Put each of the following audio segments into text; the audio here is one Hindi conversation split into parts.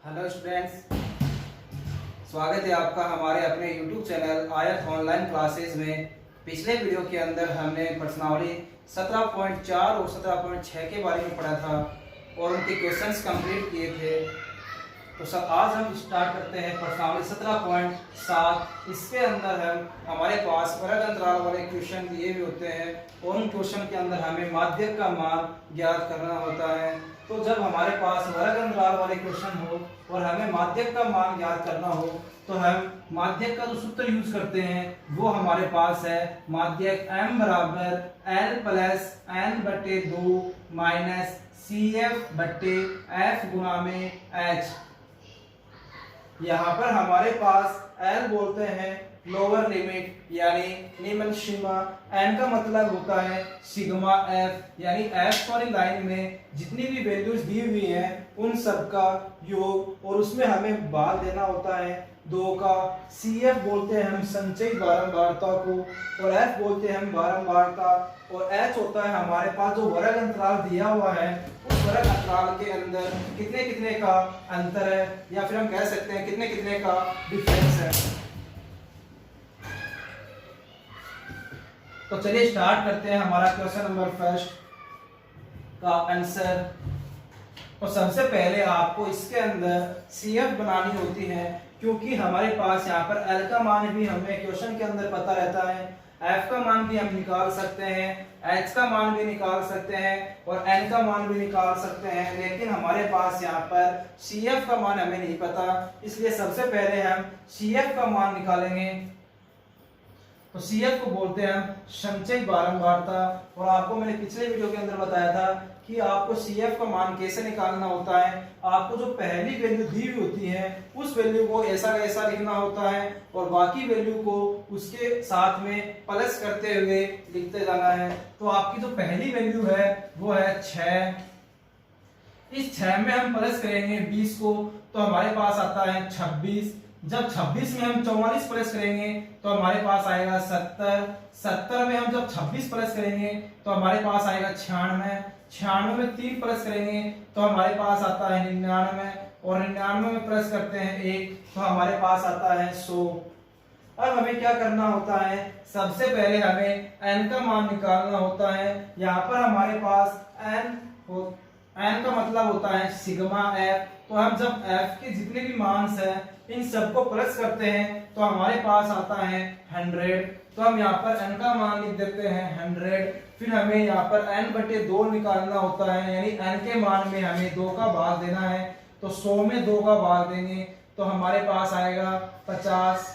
हेलो स्टूडेंट्स, स्वागत है आपका हमारे अपने YouTube चैनल आयत ऑनलाइन क्लासेस में। पिछले वीडियो के अंदर हमने प्रश्नावली 17.4 और 17.6 के बारे में पढ़ा था और उनके क्वेश्चंस कंप्लीट किए थे। तो सर आज हम स्टार्ट करते हैं प्रश्नावली 17.7। इसके अंदर हमारे पास वर्ग अंतराल वाले क्वेश्चन दिए हुए होते हैं और उन क्वेश्चन के अंदर हमें माध्यक का मान ज्ञात करना होता है। तो जब हमारे पास वर्ग अंतराल वाले क्वेश्चन हो और हमें माध्यक का मान ज्ञात करना हो तो हम माध्यक का जो सूत्र यूज करते हैं वो हमारे पास है माध्यक m बराबर l प्लस n बटे 2 माइनस CF बटे F गुणा में h। यहाँ पर हमारे पास L बोलते हैं लोअर लिमिट यानी निम्न सीमा, n का मतलब होता है सिग्मा f यानी f वाली लाइन में जितनी भी वैल्यूज दी हुई हैं उन सब का योग और उसमें हमें भाग देना होता है 2 का। CF बोलते हैं हम संचयी बारंबारता को और F बोलते हैं हम बारंबारता और H होता है हमारे पास जो वर्ग अंतराल दिया हुआ है उस वर्ग अंतराल के अंदर कितने कितने का अंतर है या फिर हम कह सकते हैं कितने कितने का डिफरेंस है। तो चलिए स्टार्ट करते हैं हमारा क्वेश्चन नंबर फर्स्ट का आंसर। तो सबसे पहले आपको इसके अंदर CF बनानी होती है क्योंकि हमारे पास यहाँ पर L का मान भी हमें क्वेश्चन के अंदर पता रहता है, F का मान भी हम निकाल सकते हैं, H का मान भी निकाल सकते हैं और N का मान भी निकाल सकते हैं, लेकिन हमारे पास यहाँ पर CF का मान हमें नहीं पता। इसलिए सबसे पहले हम CF का मान निकालेंगे। तो CF को बोलते हैं हम संचयी बारंबारता और आपको मैंने पिछले वीडियो के अंदर बताया था कि आपको CF का मान कैसे निकालना होता है। आपको जो पहली वैल्यू दी हुई होती है उस वैल्यू को ऐसा का ऐसा लिखना होता है और बाकी वैल्यू को उसके साथ में प्लस करते हुए लिखते जाना है। तो आपकी जो पहली वैल्यू है वो है 6। इस 6 में हम प्लस करेंगे 20 को तो हमारे पास आता है 26। जब 26 में हम 44 प्लस करेंगे तो हमारे पास आएगा 70। 70 में हम जब 26 प्लस करेंगे तो हमारे पास आएगा 96। 96 में 3 प्लस करेंगे तो हमारे पास आता है 99 और 99 में प्लस करते हैं 1 तो हमारे पास आता है 100। अब हमें क्या करना होता है, सबसे पहले हमें n का मान निकालना होता है। यहाँ पर हमारे पास n का मतलब होता है सिग्मा f। तो हम जब f के जितने भी मान्स हैं इन सबको प्लस करते हैं तो हमारे पास आता है 100। तो हम यहाँ पर n का मान लिख देते हैं 100। फिर हमें यहाँ पर n बटे 2 निकालना होता है यानी n के मान में हमें 2 का भाग देना है। तो 100 में 2 का भाग देंगे तो हमारे पास आएगा 50।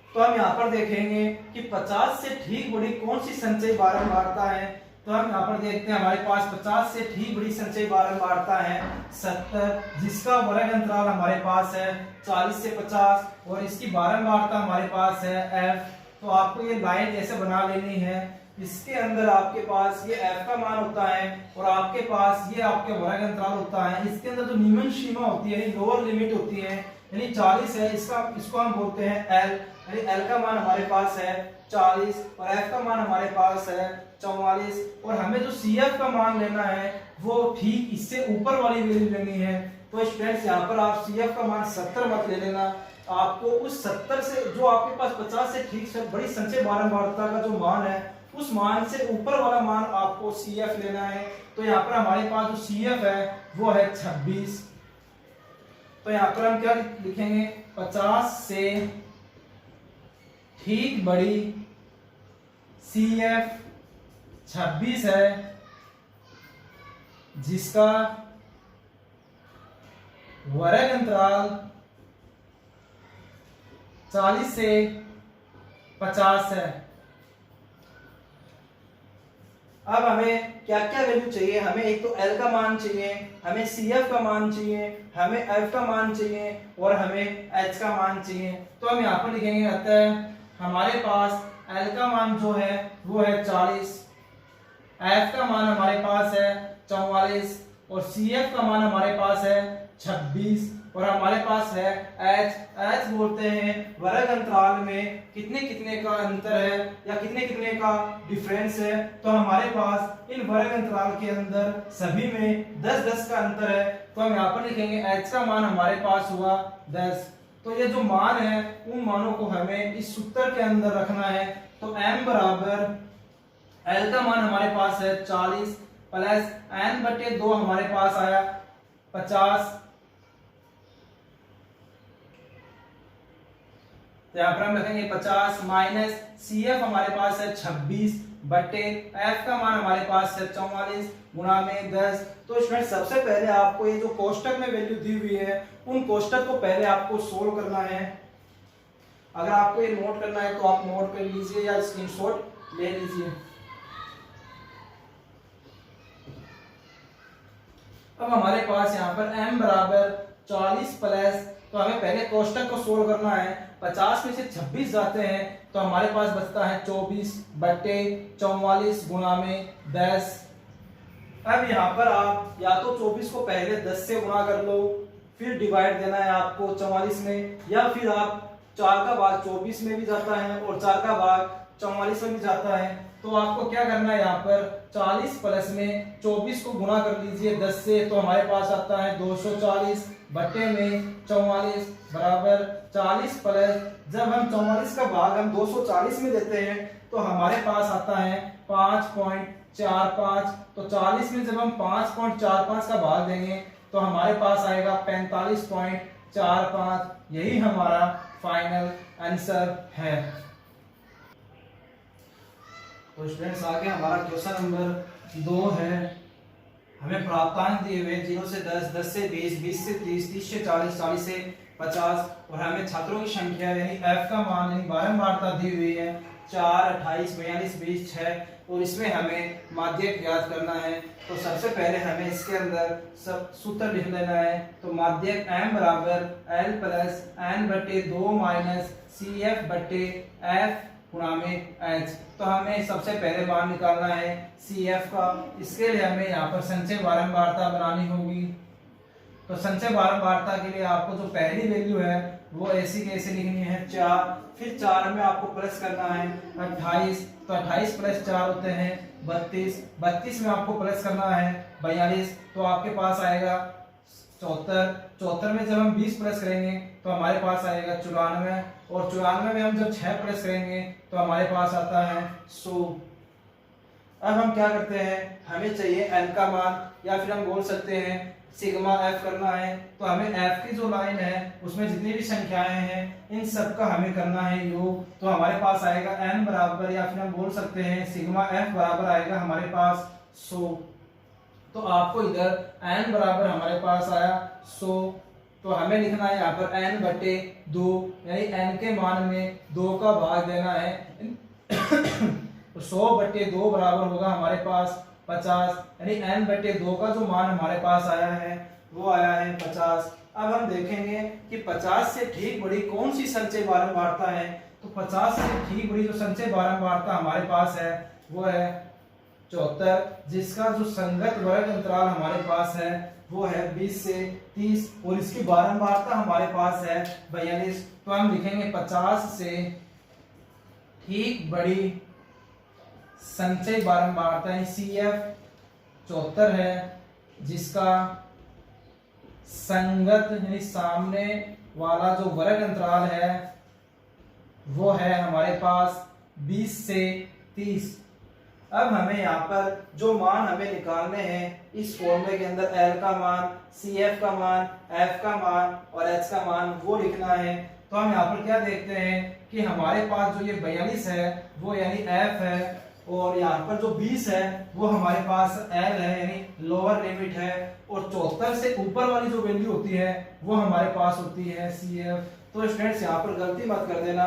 तो हम यहाँ पर देखेंगे कि 50 से ठीक बड़ी कौन सी संचयी बारंबारता है। तो हम यहाँ पर देखते हैं हमारे पास 50 से ठीक बड़ी संचयी बारंबारता है 70, जिसका वर्ग अंतराल हमारे पास है 40 से 50 और इसकी बारंबारता हमारे पास है f। तो आपको ये लाइन ऐसे बना लेनी है, इसके अंदर आपके पास ये f का मान होता है और आपके पास ये आपके वर्ग अंतराल होता है। इसके अंदर जो निम्न सीमा होती है यानी लोअर लिमिट होती है यानी 40 है, इसको हम बोलते हैं l यानी l का मान हमारे पास है 40 और f का मान हमारे पास है 44 और हमें जो CF का मान लेना है वो ठीक इससे ऊपर वाली वैल्यू लेनी है। तो स्टूडेंट्स यहाँ पर आप CF का मान 70 मत ले लेना, आपको उस 70 से जो आपके पास 50 से ठीक से बड़ी संचयी बारंबारता का जो मान है उस मान से ऊपर वाला मान आपको CF लेना है। तो यहाँ पर हमारे पास जो CF है वो है 26। तो यहाँ पर हम क्या लिखेंगे, 50 से ठीक बड़ी CF 26 है जिसका वर्ग अंतराल 40 से 50 है। अब हमें क्या क्या वैल्यू चाहिए, हमें एक तो L का मान चाहिए, हमें CF का मान चाहिए, हमें F का मान चाहिए और हमें H का मान चाहिए। तो हम यहाँ पर लिखेंगे अतः हमारे पास L का मान जो है वो है 40, F का मान हमारे पास है 44 और CF का मान हमारे पास है 26 और हमारे पास है h बोलते हैं वर्ग अंतराल में कितने कितने का अंतर है या कितने कितने का डिफरेंस है। तो हमारे पास इन वर्ग अंतराल के अंदर सभी में 10-10 का अंतर है। तो हम यहाँ पर लिखेंगे h का मान हमारे पास हुआ 10। तो ये जो मान है उन मानों को हमें इस सूत्र के अंदर रखना है। तो m बराबर l का मान हमारे पास है 40 प्लस n/2 हमारे पास आया 50। तो यहाँ पर हम लिखेंगे 50 माइनस CF हमारे पास है 26 बटे F का मान हमारे पास है 44 गुणा में 10। तो स्टूडेंट सबसे पहले आपको ये जो कोष्टक में वैल्यू दी हुई है उन कोष्टक को पहले आपको सोल्व करना है। अगर आपको ये नोट करना है तो आप नोट कर लीजिए या स्क्रीनशॉट ले लीजिए। अब हमारे पास यहाँ पर m बराबर 40 प्लस, तो हमें पहले कोष्टक को सोल्व करना है। 50 में से 26 जाते हैं तो हमारे पास बचता है 24 बटे 44 गुणा में 10। अब यहाँ पर आप या तो 24 को पहले 10 से गुणा कर लो, फिर डिवाइड देना है आपको 44 में, या फिर आप 4 का भाग 24 में भी जाता है और 4 का भाग 44 में भी जाता है। तो आपको क्या करना है, यहाँ पर 40 प्लस में 24 को गुणा कर लीजिए 10 से, तो हमारे पास आता है 240 बटे में 44 बराबर 40 प्लस, जब हम 44 का भाग हम 240 में देते हैं तो हमारे पास आता है 5.45। तो 40 में जब हम 5.45 का भाग देंगे तो हमारे पास आएगा 45.45। यही हमारा फाइनल आंसर है। तो स्टूडेंट्स आगे हमारा क्वेश्चन नंबर 2 है। हमें प्राप्तांक दिए हुए 0 से 10, 10 से 20, 20 से 30, 30 से 40, 40 से 50 और हमें छात्रों की संख्या यानी f का मान यानी बारंबारता दी हुई है 4, 28, 42, 20, 6 और इसमें हमें माध्यक ज्ञात करना है। तो सबसे पहले हमें इसके अंदर सब सूत्र लिख लेना है। तो माध्यक m बराबर l plus n/2 minus CF बटे f गुणा में h। तो हमें सबसे पहले मान निकालना है CF का। इसके लिए हमें यहाँ पर संचय बारंबारता बनानी होगी। तो संचय बारंबारता के लिए आपको जो पहली वैल्यू है वो ऐसी कैसे लिखनी है 4, फिर 4 में आपको प्लस करना है 28, तो 28 प्लस 4 होते हैं 32, 32 में आपको प्लस करना है 42, तो आपके पास आएगा 74, 74 में जब हम 20 प्लस करेंगे तो हमारे पास आएगा 94 और 94 में हम जब 6 प्लस करेंगे तो हमारे पास आता है 100। अब हम क्या करते हैं, हमें चाहिए n का मान या फिर हम बोल सकते हैं सिग्मा f करना है। तो हमें f की जो लाइन है उसमें जितनी भी संख्याएं हैं इन सब का हमें करना है योग। तो हमारे पास आएगा n बराबर या फिर हम बोल सकते हैं सिग्मा f बराबर आएगा हमारे पास 100। तो आपको इधर n बराबर हमारे पास आया 100, तो हमें लिखना है यहाँ पर n बटे 2 यानी n के मान में 2 का भाग देना है। तो 100 बटे 2 बराबर होगा हमारे पास 50, यानी n बटे 2 का जो मान हमारे पास आया है वो आया है 50। अब हम देखेंगे कि 50 से ठीक बड़ी कौन सी संचय बारंबारता है। तो 50 से ठीक बड़ी जो संचय बारंबारता हमारे पास है वो है 74, जिसका जो संगत वर्ग अंतराल हमारे पास है वो है 20 से 30 और इसकी बारंबारता हमारे पास है 42। तो हम लिखेंगे 50 से ठीक बड़ी संचय बारंबारता CF 74 है, जिसका संगत यानी सामने वाला जो वर्ग अंतराल है वो है हमारे पास 20 से 30। अब हमें यहाँ पर जो मान हमें निकालने हैं इस फॉर्मूले के अंदर L का मान, CF का मान, F का मान और H का मान वो लिखना है। तो हम यहाँ पर क्या देखते हैं कि हमारे पास जो ये 42 है वो यानी F है और यहाँ पर जो 20 है वो हमारे पास L है यानी लोअर लिमिट है, और 74 से ऊपर वाली जो वैल्यू होती है वो हमारे पास होती है CF। तो स्टूडेंट्स यहाँ पर गलती मत कर देना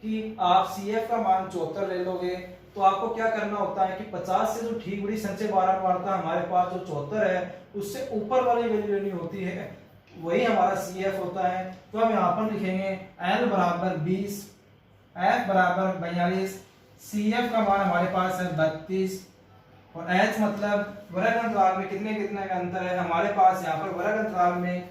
कि आप CF का मान 74 ले लोगे। तो आपको क्या करना होता है कि 50 से जो ठीक बड़ी संचय बारंबारता हमारे पास जो 74 है उससे ऊपर वाली वैल्यू लेनी होती है, वही हमारा CF होता है। तो हम यहाँ पर लिखेंगे L बराबर 20, F बराबर 42, CF का मान हमारे पास है 32 और H मतलब वर्ग अंतराल में कितने कितने का अंतर है। हमारे पास यहाँ पर वर्ग अंतराल में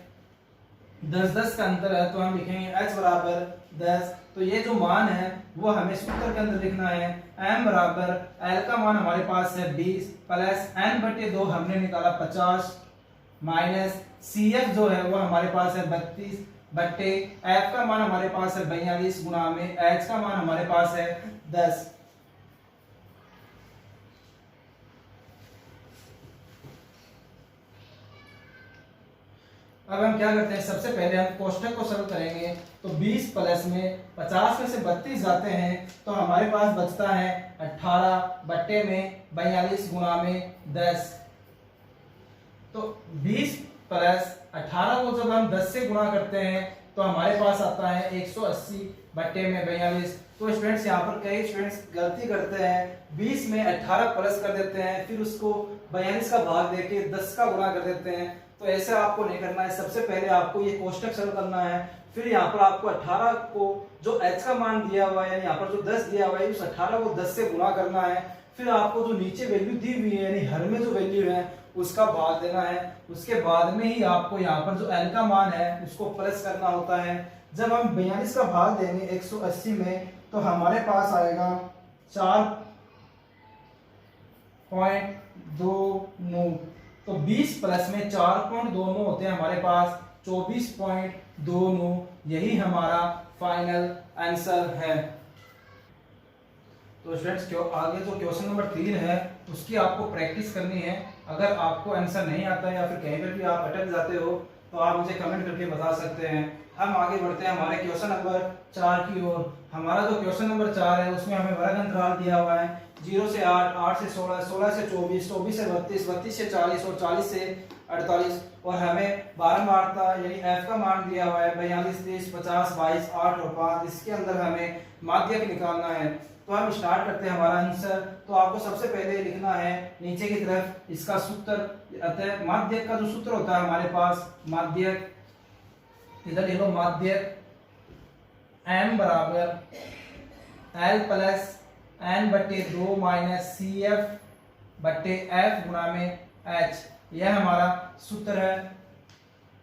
10-10 का अंतर है, तो हम लिखेंगे H बराबर 10। तो ये जो मान है वो हमें सूत्र के अंदर लिखना है। M बराबर L का मान हमारे पास है 20 प्लस n बटे 2 हमने निकाला 50 माइनस CF जो है वो हमारे पास है 32 बट्टे F का मान हमारे पास है 42 गुणा में H का मान हमारे पास है 10। अब हम क्या करते हैं, सबसे पहले हम कोष्ठक को सरल करेंगे। तो 20 प्लस में 50 में से 32 जाते हैं तो हमारे पास बचता है 18 बट्टे में 42 गुणा में 10। तो 20 प्लस 18 को जब हम 10 से गुणा करते हैं तो हमारे पास आता है 180 बट्टे में 42। तो स्टूडेंट्स यहाँ पर कई स्टूडेंट्स गलती करते हैं, 20 में 18 प्लस कर देते हैं, फिर उसको 42 का भाग देके 10 का गुणा कर देते हैं। तो ऐसे आपको नहीं करना है। सबसे पहले आपको ये कोष्ठक सरल करना है, फिर यहाँ पर आपको 18 को जो h का मान दिया हुआ है यानी यहाँ पर जो 10 दिया हुआ है उस 18 को 10 से गुणा करना है। फिर आपको जो नीचे वैल्यू दी हुई है यानी हर में जो वैल्यू है उसका भाग देना है। उसके बाद में ही आपको यहाँ पर जो l का मान है उसको प्लस करना होता है। जब हम 42 का भाग देंगे 180 में तो हमारे पास आएगा 4.29। तो 20 प्लस में 4.29 होते हैं हमारे पास 24.29। यही हमारा फाइनल आंसर है। तो स्टूडेंट्स आगे जो क्वेश्चन नंबर 3 है उसकी आपको प्रैक्टिस करनी है। अगर आपको आंसर नहीं आता या फिर कहीं पर भी आप अटक जाते हो तो आप मुझे कमेंट करके बता सकते हैं। हम आगे बढ़ते हैं हमारे क्वेश्चन नंबर 4 की ओर। हमारा जो क्वेश्चन नंबर 4 है उसमें हमें वर्ग अंतराल दिया हुआ है 0 से 8, 8 से 16, 16 से 24, 24 से 32, 32 से 40 और 40 से 48 और हमें बारंबारता यानी f का मान दिया हुआ है 42, 30, 50, 22, 8 और 5। इसके अंदर हमें माध्यक निकालना है। तो हम स्टार्ट करते हैं हमारा आंसर। तो आपको सबसे पहले लिखना है नीचे की तरफ इसका सूत्र, अतः माध्यक का जो सूत्र होता है हमारे पास माध्यक, इधर लिखो माध्यक m बराबर l प्लस n बट्टे 2 माइनस CF बट्टे F गुणा में H, यह हमारा सूत्र है।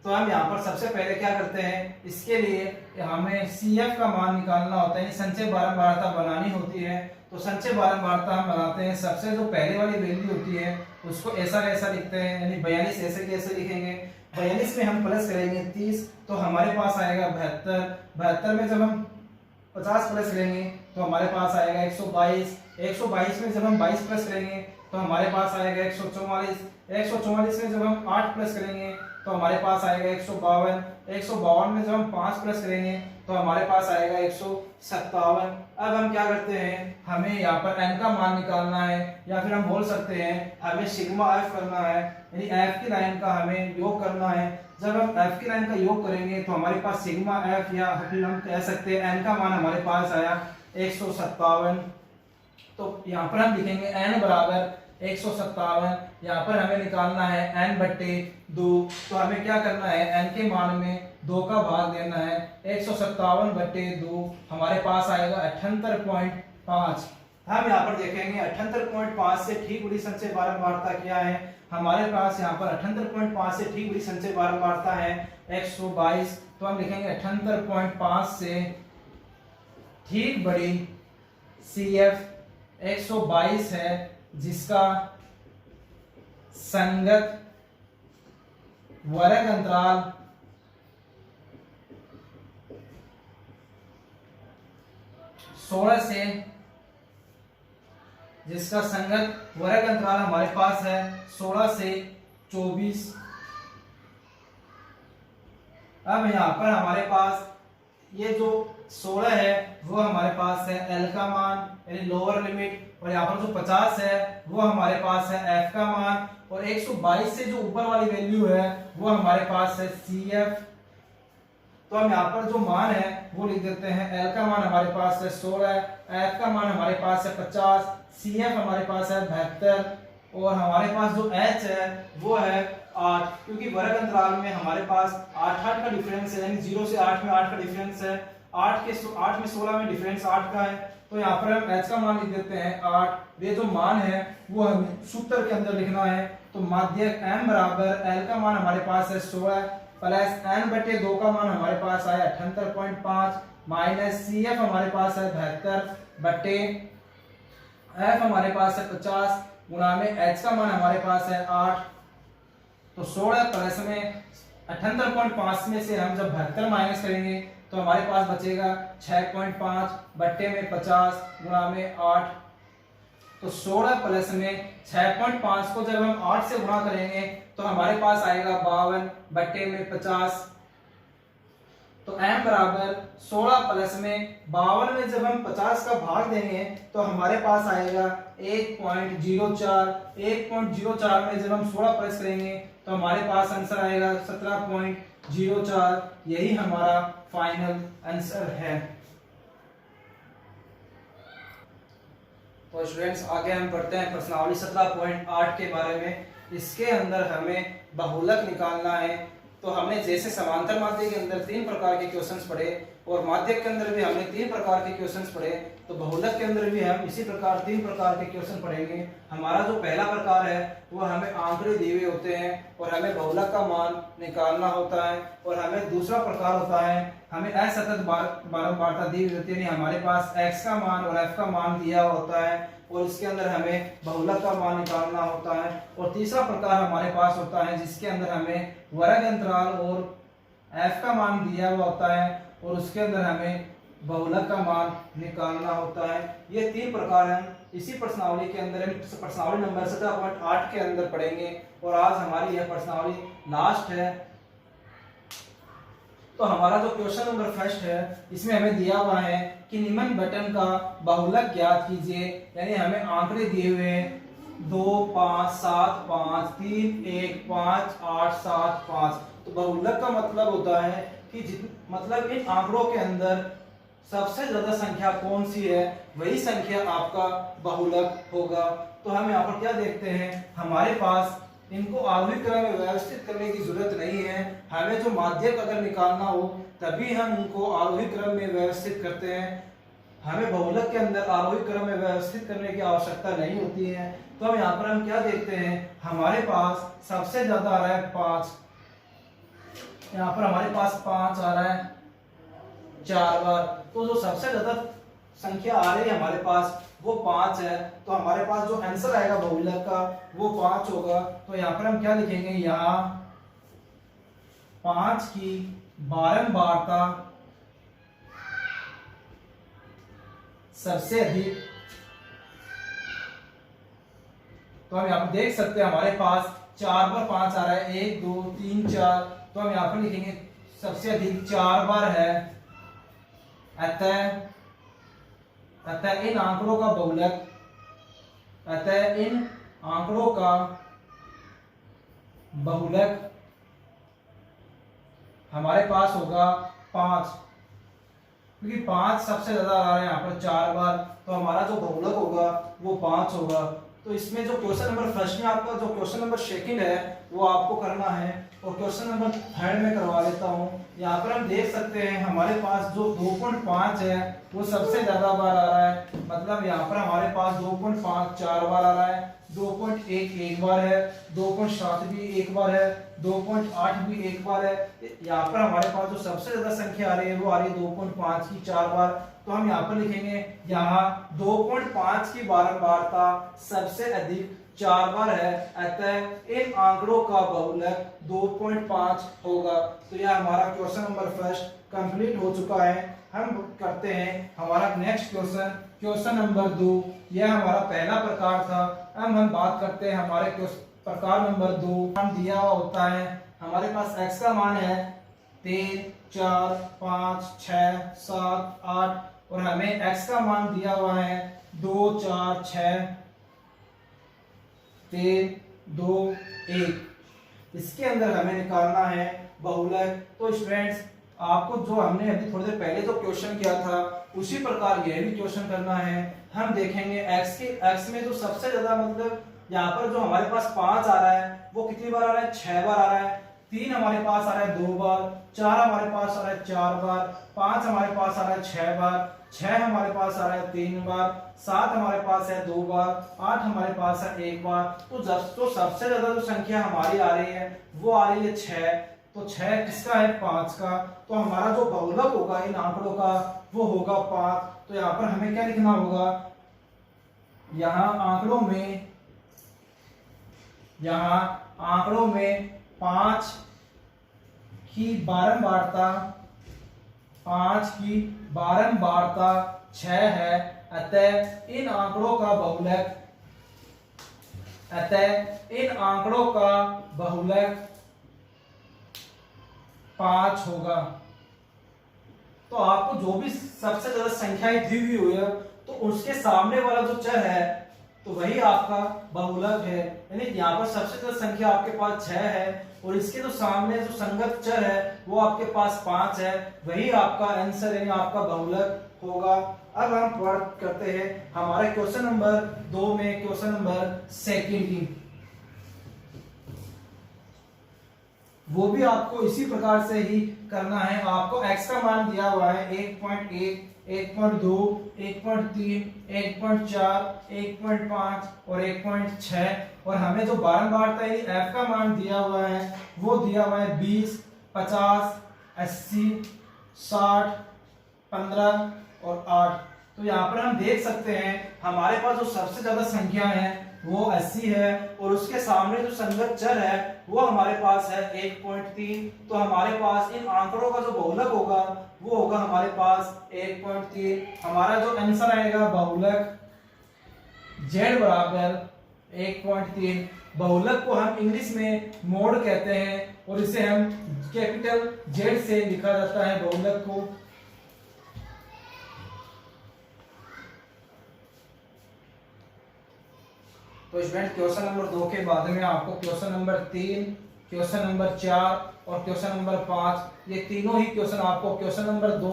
तो हम यहाँ पर सबसे पहले क्या करते हैं, इसके लिए हमें CF का मान निकालना होता है, संचय बारंबारता बनानी होती है। तो संचय बारंबारता हम बनाते हैं। सबसे जो पहले वाली वैल्यू होती है उसको ऐसा कैसा लिखते हैं, यानी 42 ऐसे कैसे लिखेंगे, 42 में हम प्लस करेंगे 30 तो हमारे पास आएगा 72। 72 में जब हम 50 प्लस करेंगे तो हमारे पास आएगा 122। 122 में जब हम 22 प्लस करेंगे तो हमारे पास आएगा 144। 144 में जब हम 8 प्लस करेंगे तो हमारे पास आएगा 152। 152 में जब हम 5 प्लस करेंगे तो हमारे पास आएगा 157। अब हम क्या करते हैं, हमें यहाँ पर n का मान निकालना है, या फिर हम बोल सकते हैं हमें सिग्मा f करना है, यानी f की लाइन का हमें योग करना है। जब हम f की लाइन का योग करेंगे तो हमारे पास सिग्मा f या फिर हम कह सकते हैं n का मान हमारे पास आया 157। तो यहाँ पर हम लिखेंगे n बराबर 157। यहाँ पर हमें निकालना है n बट्टे 2। तो हमें क्या करना है, n के मान में 2 का भाग देना है। 157 बट्टे 2 हमारे पास आएगा 78.5। हम यहाँ पर देखेंगे 78.5 से ठीक बड़ी संचय बारंबारता क्या है। हमारे पास यहाँ पर 78.5 से ठीक बड़ी संचय बारंबारता है 122। तो हम लिखेंगे 78.5 से ठीक बड़ी CF 122 है, जिसका संगत वर्ग अंतराल 16 से, जिसका संगत वर्ग अंतराल हमारे पास है 16 से 24। अब यहाँ पर हमारे पास ये जो 16 है वो हमारे पास है L का मान यानी लोअर लिमिट, और यहाँ पर जो 50 है वो हमारे पास है F का मान, और 122 से जो ऊपर वाली वैल्यू है वो हमारे पास है CF। तो हम यहाँ पर जो मान है वो लिख देते हैं। L का मान हमारे पास है 16, F का मान हमारे पास है 50, CF हमारे पास है 72, और हमारे पास जो H है वो है 8, क्योंकि वर्ग अंतराल में हमारे पास 8 का डिफरेंस है, यानी 0 से 8 में 8 का डिफरेंस है। 8 में 16 में डिफरेंस 8 का है। तो यहाँ पर हम H का मान लिख देते हैं 8। ये जो मान है वो हमें सूत्र के अंदर लिखना है। तो माध्यक M बराबर L का मान हमारे पास है 16 प्लस n बटे 2 का मान हमारे पास आया 78.5 माइनस CF हमारे पास है 72 बटे F हमारे पास है 50 गुणा में H का मान हमारे पास है 8। तो 16 प्लस में 78.5 में से हम जब 72 माइनस करेंगे तो हमारे पास बचेगा 6.5 बट्टे में 50 गुणा में 8, तो 16 प्लस में 6.5 को जब हम 8 से गुणा करेंगे तो हमारे पास आएगा 52 बट्टे में 50। तो m बराबर 16 प्लस में 52 में जब हम 50 का भाग देंगे तो हमारे पास आएगा 1.04। 1.04 में जब हम 16 प्लस करेंगे तो हमारे पास आंसर आएगा 17.04। यही हमारा फाइनल आंसर है। तो स्टूडेंट्स आगे हम पढ़ते हैं प्रश्नावली 17.8 के बारे में। इसके अंदर हमें बहुलक निकालना है। तो हमने जैसे समांतर माध्य के अंदर 3 प्रकार के क्वेश्चंस पढ़े और माध्य के अंदर भी हमने 3 प्रकार के क्वेश्चंस पढ़े, तो बहुलक के अंदर भी हम इसी प्रकार 3 प्रकार के क्वेश्चन पढ़ेंगे। हमारा जो पहला प्रकार है वो हमें आंकड़े दिए हुए होते हैं और हमें बहुलक का मान निकालना होता है, और हमें दूसरा प्रकार होता है हमें असतत बारंबारता दी हुई होती है, हमारे पास x का मान और f का मान दिया होता है और इसके अंदर हमें बहुलक का मान निकालना होता है। और तीसरा प्रकार हमारे पास होता है जिसके अंदर हमें वर्ग अंतराल और f का मान दिया हुआ होता है और उसके अंदर हमें बहुलक का मान निकालना होता है। ये 3 प्रकार हैं इसी प्रश्नावली के अंदर, प्रश्नावली नंबर 17.8 के अंदर पढ़ेंगे और आज हमारी यह प्रश्नावली लास्ट है। तो हमारा जो क्वेश्चन नंबर फर्स्ट है इसमें हमें दिया हुआ है कि निम्न बटन का बहुलक ज्ञात कीजिए, यानी हमें आंकड़े दिए हुए हैं 2 5 7 5 3 1 5 8 7 5। तो बहुलक का मतलब होता है कि मतलब इन आंकड़ों के अंदर सबसे ज्यादा संख्या कौन सी है वही संख्या आपका बहुलक होगा। तो हम यहाँ पर क्या देखते हैं, हमारे पास इनको आरोही क्रम में व्यवस्थित करने की जरूरत नहीं है। हमें जो माध्यक अगर निकालना हो तभी हम उनको आरोही क्रम में व्यवस्थित करते हैं। हमें बहुलक के अंदर आरोही क्रम में व्यवस्थित करने की आवश्यकता नहीं होती है। तो हम यहाँ पर हम क्या देखते हैं, हमारे पास सबसे ज्यादा आ रहा है 5, यहाँ पर हमारे पास 5 आ रहा है 4 बार। तो जो सबसे ज्यादा संख्या आ रही है हमारे पास वो 5 है, तो हमारे पास जो आंसर आएगा बहुलक का वो 5 होगा। तो यहाँ पर हम क्या लिखेंगे, यहाँ 5 की बारंबारता सबसे अधिक। तो हम यहाँ पर देख सकते हैं हमारे पास 4 बार 5 आ रहा है, 1 2 3 4। तो हम यहाँ पर लिखेंगे सबसे अधिक 4 बार है, अतः इन आंकड़ों का बहुलक, अतः इन आंकड़ों का बहुलक हमारे पास होगा 5, क्योंकि 5 सबसे ज्यादा आ रहा है यहाँ पर 4 बार, तो हमारा जो बहुलक होगा वो 5 होगा। तो इसमें जो क्वेश्चन नंबर फर्स्ट में आपका जो क्वेश्चन नंबर सेकंड है वो आपको करना है और क्वेश्चन नंबर थर्ड में करवा लेता हूँ। यहाँ पर हम देख सकते हैं हमारे पास जो 2.5 है वो सबसे ज्यादा बार आ रहा है, मतलब यहाँ पर हमारे पास 2.5 4 बार आ रहा है, 2.1 एक बार है, 2.7 भी एक बार है, 2.8 भी एक बार है। यहाँ पर हमारे पास जो सबसे ज्यादा संख्या आ रही है वो आ रही है 2.5 की 4 बार। तो हम यहाँ पर लिखेंगे यहाँ 2.5 की बारंबारता सबसे अधिक 4 बार है, अतः इन आंकड़ों का बहुलक 2.5 होगा। तो यह हमारा क्वेश्चन नंबर फर्स्ट कंप्लीट हो चुका है। हम करते हैं हमारा नेक्स्ट क्वेश्चन, क्वेश्चन नंबर 2। यह हमारा पहला प्रकार था। अब हम बात करते हैं हमारे प्रकार नंबर 2। मान दिया होता है हमारे पास x का मान है 3 4 5 6 7 8 और हमें x का मान दिया हुआ है 2 4 6 3 2 1। इसके अंदर हमें निकालना है बहुलक। तो स्टूडेंट्स आपको जो हमने अभी थोड़ी देर पहले जो क्वेश्चन किया था उसी प्रकार यह भी क्वेश्चन करना है। हम देखेंगे x में जो सबसे ज्यादा मतलब यहाँ पर जो हमारे पास 5 आ रहा है वो कितनी बार आ रहा है, 6 बार आ रहा है, 3 हमारे पास आ रहा है 2 बार, 4 हमारे पास आ रहा है 4 बार, 5 हमारे पास आ रहा है 6 बार, 6 हमारे पास आ रहा है 3 बार, 7 हमारे पास है 2 बार, 8 हमारे पास है 1 बार। तो सबसे ज्यादा जो संख्या हमारी आ रही है वो आ रही है 6। तो 6 किसका है, 5 का। तो हमारा जो बहुलक होगा इन आंकड़ों का वो होगा 5। तो यहाँ पर हमें क्या लिखना होगा, यहाँ आंकड़ों में 5 की बारंबारता 5 की बारंबारता 6 है, अतः इन आंकड़ों का बहुलक 5 होगा। तो आपको जो भी सबसे ज्यादा संख्याएं दी हुई है तो उसके सामने वाला जो चर है तो वही आपका बहुलक है। यानी यहाँ पर सबसे ज्यादा संख्या आपके पास 6 है और इसके जो सामने जो संगत चर है वो आपके पास 5 है, वही आपका आंसर यानी आपका बहुलक होगा। अब हम बात करते हैं हमारे क्वेश्चन नंबर 2 में, क्वेश्चन नंबर 2 की। वो भी आपको इसी प्रकार से ही करना है। आपको x का मान दिया हुआ है 1.1, 1.2, 1.3, 1.4, 1.5 और 1.6 और हमें जो बारंबारता यानी f का मान दिया हुआ है वो दिया हुआ है 20, 50, 80, 60, 15 और 8। तो यहाँ पर हम देख सकते हैं हमारे पास जो सबसे ज्यादा संख्या है वो 80 है और उसके सामने जो संगत चर है वो हमारे पास है 1.3। तो हमारे पास इन आंकड़ों का जो बहुलक होगा वो होगा हमारे पास 1.3। हमारा जो आंसर आएगा बहुलक z बराबर 1.3। बहुलक को हम इंग्लिश में मोड कहते हैं और इसे हम कैपिटल Z से लिखा जाता है बहुलक को। तो स्टूडेंट क्वेश्चन नंबर 2 के बाद में आपको क्वेश्चन नंबर 3, क्वेश्चन नंबर 4 और क्वेश्चन नंबर 5 ये तीनों ही क्वेश्चन आपको क्वेश्चन नंबर 2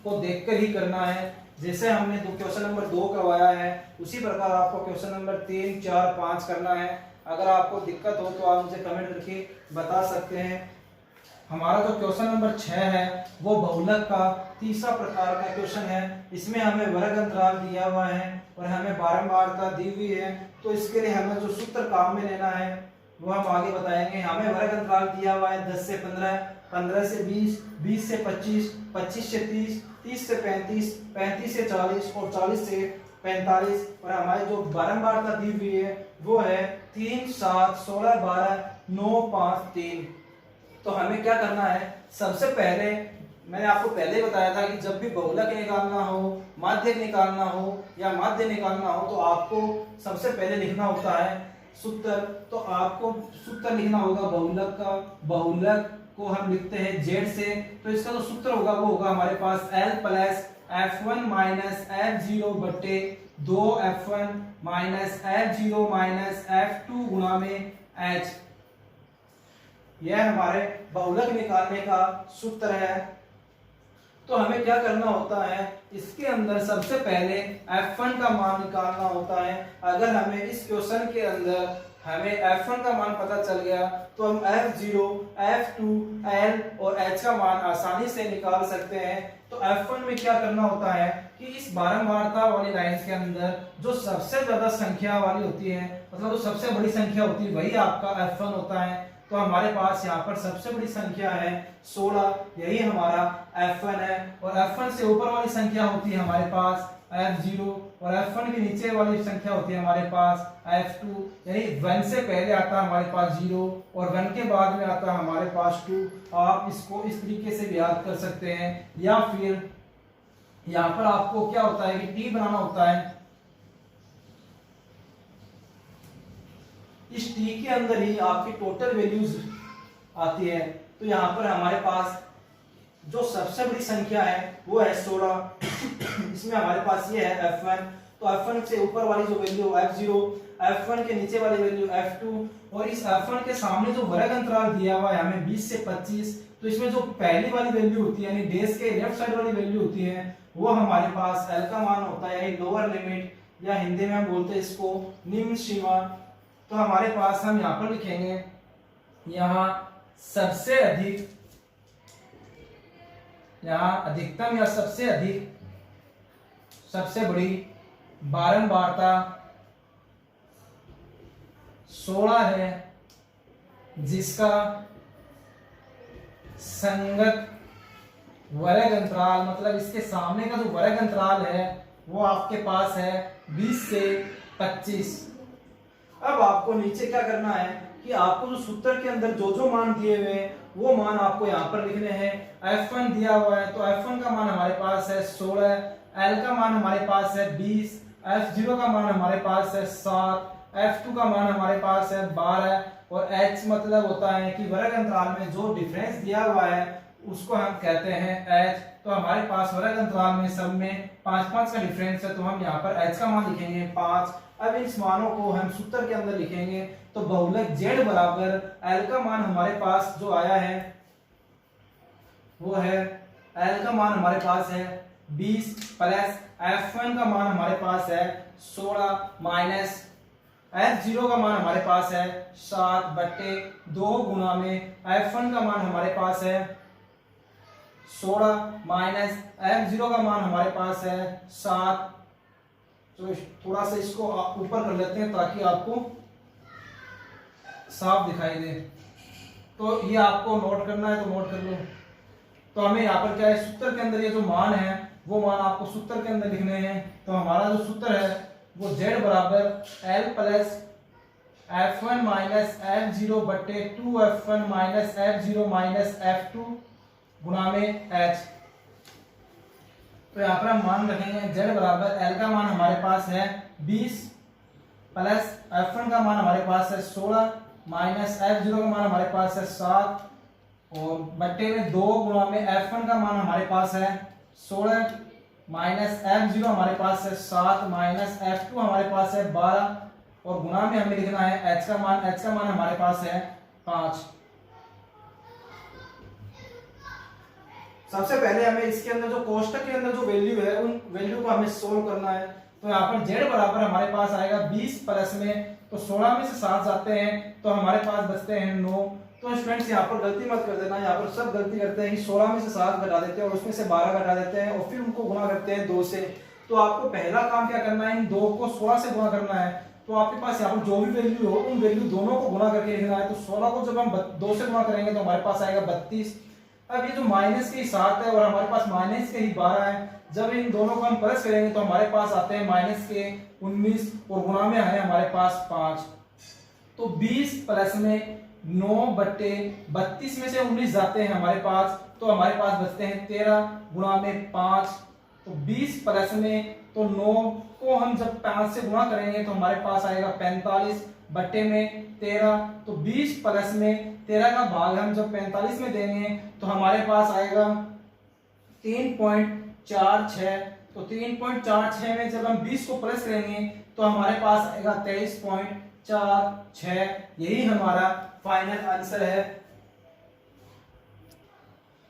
को देखकर ही करना है। जैसे हमने क्वेश्चन नंबर 2 करवाया है उसी प्रकार आपको क्वेश्चन नंबर 3, 4, 5 करना है। अगर आपको दिक्कत हो तो आप मुझे कमेंट करके बता सकते हैं। हमारा जो क्वेश्चन नंबर 6 है वो बहुलक का तीसरा प्रकार का क्वेश्चन है। इसमें हमें वर्ग अंतराल दिया हुआ है और हमें बारंबारता दी हुई है। तो इसके लिए हमें जो सूत्र काम में लेना है वो हम आगे बताएंगे। हमें वर्ग अंतराल दिया हुआ है 10 से 15, 15 से 20, 20 से 25, 25 से 30, 30 से 35, 35 से 40 और 40 से 45 और हमारी जो बारंबारता दी हुई है वो है 3, 7, 16, 12, 9, 5, 3। तो हमें क्या करना है, सबसे पहले मैंने आपको पहले बताया था कि जब भी बहुलक निकालना हो, माध्यक निकालना हो या माध्य निकालना हो तो आपको सबसे पहले लिखना होता है सूत्र। तो आपको सूत्र लिखना होगा बहुलक का। बहुलक को हम लिखते हैं z से। तो इसका जो सूत्र होगा वो होगा हमारे पास L plus f1 minus f0 बटे 2f1 minus f0 minus f2 गुणा में h। यह हमारे बहुलक निकालने का सूत्र है। तो हमें क्या करना होता है, इसके अंदर सबसे पहले f1 का मान निकालना होता है। अगर हमें इस क्वेश्चन के अंदर हमें f1 का मान पता चल गया तो हम f0, f2, l और h का मान आसानी से निकाल सकते हैं। तो f1 में क्या करना होता है कि इस बारंबारता वाली लाइन के अंदर जो सबसे ज्यादा संख्या वाली होती है, मतलब जो सबसे बड़ी संख्या होती है वही आपका f1 होता है। तो हमारे पास यहाँ पर सबसे बड़ी संख्या है 16, यही हमारा f1 है। और f1 से ऊपर वाली संख्या होती है हमारे पास f0 और f1 के नीचे वाली संख्या होती है हमारे पास f2। यानी 1 से पहले आता है हमारे पास 0 और 1 के बाद में आता है हमारे पास 2। आप इसको इस तरीके से भी याद कर सकते हैं। या फिर यहाँ पर आपको क्या होता है कि t बनाना होता है। इस t के अंदर ही आपकी टोटल वैल्यूज आती है। तो यहाँ पर हमारे पास जो सबसे बड़ी संख्या है वो है 16। इसमें हमारे पास ये है f1। तो f1 से ऊपर वाली जो वैल्यू f0, f1 के नीचे वाली वैल्यू f2 और इस f1 के सामने जो वर्ग अंतराल दिया हुआ है हमें 20 से 25। तो इसमें जो पहली वाली वैल्यू होती है यानी डेज के लेफ्ट साइड वाली वैल्यू होती है वो हमारे पास l का मान होता है, यानी लोअर लिमिट या हिंदी में हम बोलते हैं इसको निम्न सीमा। तो हमारे पास हम यहाँ पर लिखेंगे, यहाँ सबसे अधिक, यहाँ अधिकतम या सबसे अधिक सबसे बड़ी बारंबारता 16 है, जिसका संगत वर्ग अंतराल मतलब इसके सामने का जो वर्ग अंतराल है वो आपके पास है 20 से 25। अब आपको नीचे क्या करना है कि आपको जो सूत्र के अंदर जो जो मान दिए हुए हैं वो मान आपको यहाँ पर लिखने हैं। F1 दिया हुआ है तो F1 का मान हमारे पास है 16, L का मान हमारे पास है 20, F0 का मान हमारे पास है 7, F2 का मान हमारे पास है 12 और H मतलब होता है कि वर्ग अंतराल में जो डिफरेंस दिया हुआ है उसको हम कहते हैं H। तो हमारे पास वर्ग अंतराल में सब में 5-5 का डिफरेंस है तो हम यहाँ पर H का मान लिखेंगे 5। अब इस मानों को हम सूत्र के अंदर लिखेंगे तो बहुलक Z बराबर L का मान हमारे पास जो आया है वो है, L का मान हमारे पास है 20 प्लस F1 का मान हमारे पास है 16 माइनस F0 का मान हमारे पास है 7 बट्टे 2 गुना में F1 का मान हमारे पास है 16 माइनस F0 का मान हमारे पास है 7। तो थोड़ा सा इसको ऊपर कर लेते हैं ताकि आपको साफ दिखाई दे। तो ये आपको नोट करना है तो नोट कर लो। तो हमें यहाँ पर क्या है, सूत्र के अंदर ये जो मान है वो मान आपको सूत्र के अंदर लिखने हैं। तो हमारा जो सूत्र है वो Z बराबर L plus F1 minus F0 बट्टे 2F1 minus F0 minus F2 गुणा में H। तो यहाँ पर हम मान रखेंगे Z बराबर L का मान हमारे पास है 20 प्लस F1 का मान हमारे पास है 16 माइनस F0 का मान हमारे पास है 7 और बट्टे में 2 गुणा में F1 का मान हमारे पास है 16 माइनस F0 हमारे पास है 7 माइनस F2 हमारे पास है 12 और गुणा में हमें लिखना है H का मान हमारे पास है 5। सबसे पहले हमें इसके अंदर जो कोष्टक के अंदर जो वैल्यू है उन वैल्यू को हमें सोल्व करना है। तो यहाँ पर Z बराबर हमारे पास आएगा 20 प्लस में, तो 16 में से 7 जाते हैं तो हमारे पास बचते हैं 9। तो स्टूडेंट्स यहाँ पर गलती मत कर देना, यहाँ पर सब गलती करते हैं कि 16 में से 7 घटा देते हैं और उसमें से 12 घटा देते हैं और फिर उनको गुणा करते हैं 2 से। तो आपको पहला काम क्या करना है, इन 2 को 16 से गुणा करना है। तो आपके पास यहाँ पर जो भी वैल्यू हो उन वैल्यू दोनों को गुणा करके लिखना है। तो 16 को जब हम 2 से गुणा करेंगे तो हमारे पास आएगा 32। अब ये जो माइनस के 7 है और हमारे पास माइनस के ही 12 है, जब इन दोनों को हम प्लस करेंगे तो हमारे पास आते हैं माइनस के 19 और गुणा में है हमारे पास 5। तो 20 प्लस में 9 बट्टे 32 में से 19 जाते हैं हमारे पास, तो हमारे पास बचते हैं 13 गुणा में 5। तो 20 प्लस में तो 9 को हम जब 5 से गुणा करेंगे तो हमारे पास आएगा 45 बट्टे में 13। तो 20 प्लस में 13 का भाग हम जब 45 में देंगे तो हमारे पास आएगा 3.46। तो 3.46 में जब हम 20 को प्लस करेंगे तो हमारे पास आएगा 23.46। यही हमारा फाइनल आंसर है।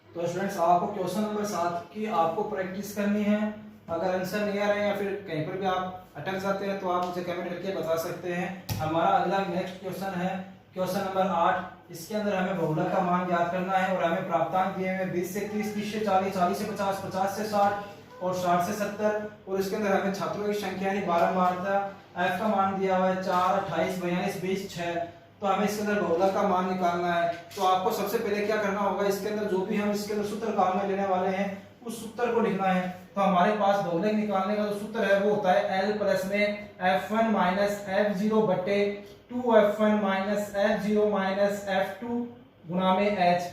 तो स्टूडेंट्स आपको क्वेश्चन नंबर 7 की आपको प्रैक्टिस करनी है। अगर आंसर नहीं आ रहे हैं या फिर कहीं पर भी आप अटक जाते हैं तो आप मुझे कमेंट करके बता सकते हैं। हमारा अगला नेक्स्ट क्वेश्चन है क्वेश्चन नंबर 8। इसके अंदर हमें बहुलक का मान ज्ञात करना है और हमें प्राप्तांक दिए हुए 20 से 30, 30 से 40, 40 से 50, 50 से 60 और 60 से 70। और इसके अंदर हमें छात्रों की संख्या यानी बारंबारता F का मान दिया हुआ है 4, 28, 42, 20, 6। तो हमें इसके अंदर बहुलक का मान निकालना है। तो आपको सबसे पहले क्या करना होगा, इसके अंदर जो भी हम इसके अंदर सूत्र काम में लेने वाले हैं उस सूत्र को लिखना है। तो हमारे पास बहुलक निकालने का जो सूत्र है वो होता है L प्लस में F1 माइनस F0 बटे 2F1 minus F0 minus F2 गुणा में H।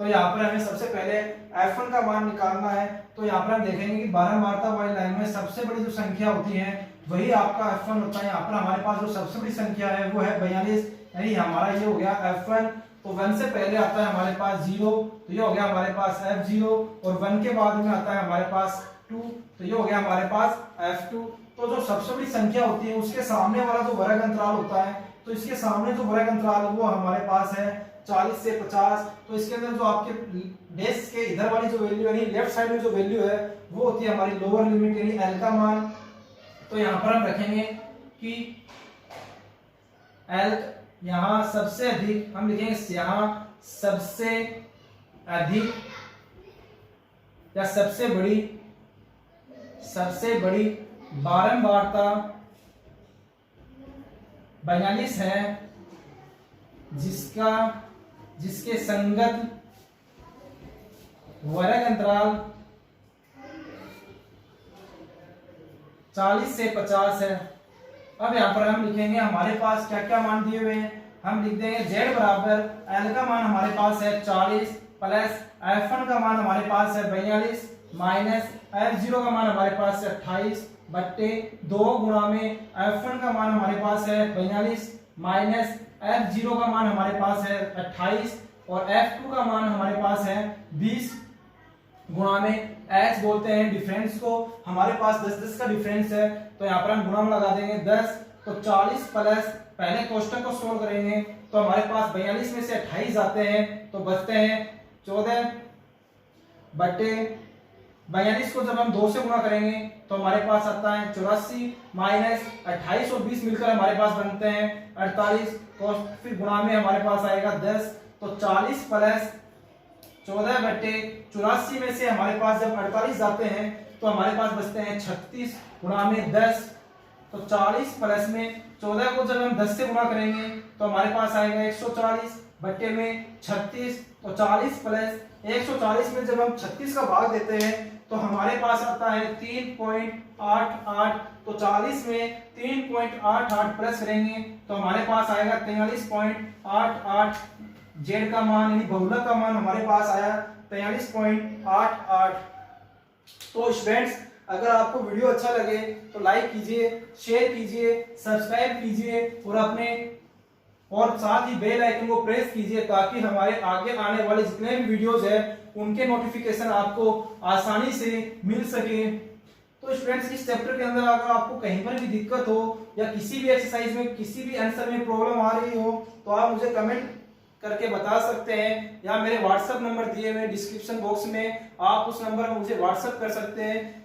तो यहाँ पर हमें सबसे पहले F1 का मान निकालना है। तो यहाँ पर हम देखेंगे कि बारंबारता वाली लाइन में सबसे बड़ी जो संख्या होती है वही आपका F1 होता है। यहाँ पर हमारे पास जो सबसे बड़ी संख्या है वो है 42, यानी हमारा ये हो गया F1। तो 1 से पहले आता है हमारे पास 0, तो ये हो गया हमारे पास F0 और 1 के बाद में आता है हमारे पास 2, तो ये हो गया हमारे पास F2। तो जो सबसे बड़ी संख्या होती है उसके सामने वाला जो वर्ग अंतराल होता है, तो इसके सामने जो वर्ग अंतराल वो हमारे पास है 40 से 50। तो इसके अंदर जो आपके डेस्क के इधर वाली जो वैल्यू यानी लेफ्ट साइड में जो वैल्यू है वो होती है हमारी लोअर लिमिट यानी L का मान। तो यहाँ पर हम रखेंगे कि L यहाँ सबसे अधिक, हम लिखेंगे यहाँ सबसे अधिक या सबसे बड़ी बारंबारता 42 है जिसके संगत वर्ग अंतराल 40 से 50 है। अब यहाँ पर हम लिखेंगे हमारे पास क्या क्या मान दिए हुए हैं। हम लिख देंगे z बराबर l का मान हमारे पास है 40 प्लस f1 का मान हमारे पास है 42 माइनस f0 का मान हमारे पास है 28 बट्टे 2 गुणा में f1 का मान हमारे पास है 42 माइनस f0 का मान हमारे पास है 28 और f2 का मान हमारे पास है 20 गुणा में h बोलते हैं डिफरेंस को, हमारे पास 10 का डिफरेंस है तो यहाँ पर हम गुणा में लगा देंगे 10, तो 40 प्लस पहले क्वेश्चन को सोल्व करेंगे तो हमारे पास 42 में से 28 आते हैं तो बचते हैं 14 बटे 42 को जब हम 2 से गुणा करेंगे तो हमारे पास आता है 84 माइनस 28 और 20 मिलकर हमारे पास बनते हैं 48, तो फिर गुणा में हमारे पास आएगा 10, तो 40 प्लस 14 बटे 84 में से हमारे पास जब 48 जाते हैं तो हमारे पास बचते हैं 36 गुणा में 10, तो 40 प्लस में 14 को जब हम 10 से गुणा करेंगे तो हमारे पास आएगा 140 बट्टे में 36, तो 40 प्लस 140 में जब हम 36 का भाग देते हैं तो हमारे पास आता है 3.88, तो 40 में 3.88 प्लस करेंगे तो हमारे पास आएगा 43.88, जेड का मान यानी बहुलक का मान हमारे पास आया 43.88। तो स्टूडेंट्स अगर आपको वीडियो अच्छा लगे तो लाइक कीजिए, शेयर कीजिए, सब्सक्राइब कीजिए और साथ ही बेल आइकन को प्रेस कीजिए ताकि हमारे आगे आने वाले जितने भी वीडियोस है उनके नोटिफिकेशन आपको आसानी से मिल सके। तो स्टूडेंट्स इस चैप्टर के अंदर अगर आपको कहीं पर भी दिक्कत हो या किसी भी एक्सरसाइज में किसी भी आंसर में प्रॉब्लम आ रही हो तो आप मुझे कमेंट करके बता सकते हैं या मेरे व्हाट्सएप नंबर दिए हुए डिस्क्रिप्शन बॉक्स में आप उस नंबर पर मुझे व्हाट्सएप कर सकते हैं।